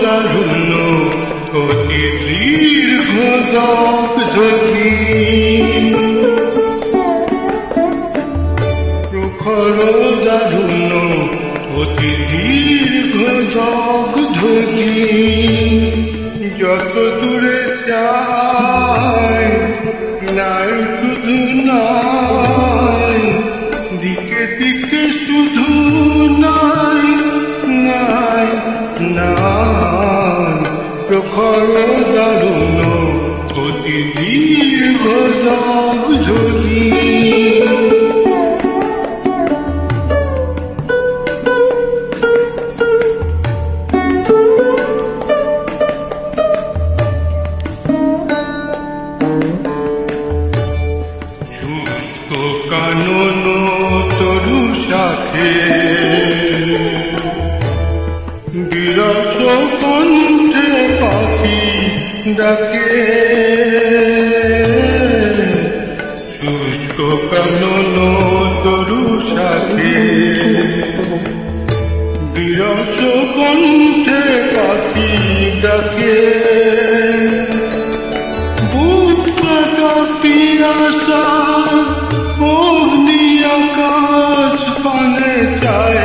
দারুণ্য অতি দীর্ঘ ঝকি প্রখর দারুণ্য অতি দীর্ঘ ঝকি যত দূরে চাই নাই শুধু নাই দিকে দিকে শুধু নাই নাই নাই প্রখর দারুণ্য অতি দীর্ঘ ঝকি কানন তরু শাখে বিরত কণ্ঠে পাখি ডাকে শুষ্ক কানন তরু শাখে বিরত কণ্ঠে পাখি ডাকে বুক কাটা পিয়াসা আকাশ পানে চায়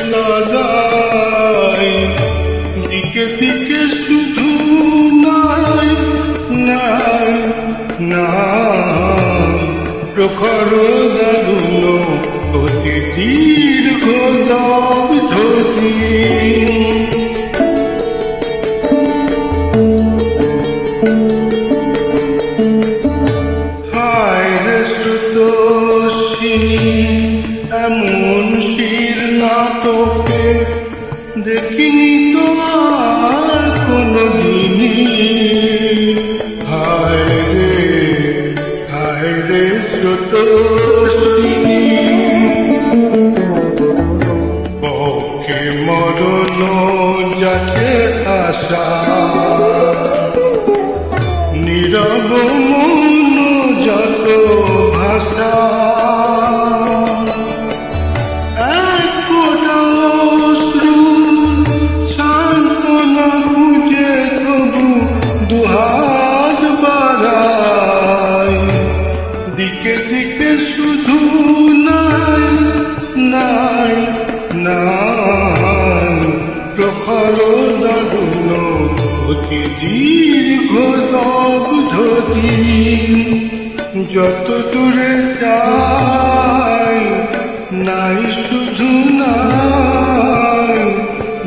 সদাই দিকে দিকে শুধু নাই নাই নাই প্রখর দারুণ্য অতি দীর্ঘ ঝকি এমন শির নাটকে দেখিনি তোমার কোনো দিনই হায় রে স্রোতস্বিনী পক্ষে মরণ যাচ্ছে আশা নীরব মন যত ভাষা দুহাত বাড়াই দিকে দিকে শুধু নাই নাই নাই প্রখর দারুণ্য অতি দীর্ঘ ঝকি যত দূরে চাই নাই শুধু নাই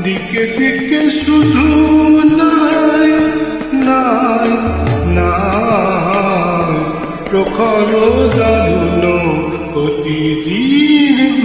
দিকে দিকে শুধু নাই নাই নাই প্রখর দারুণ্য অতি দীর্ঘ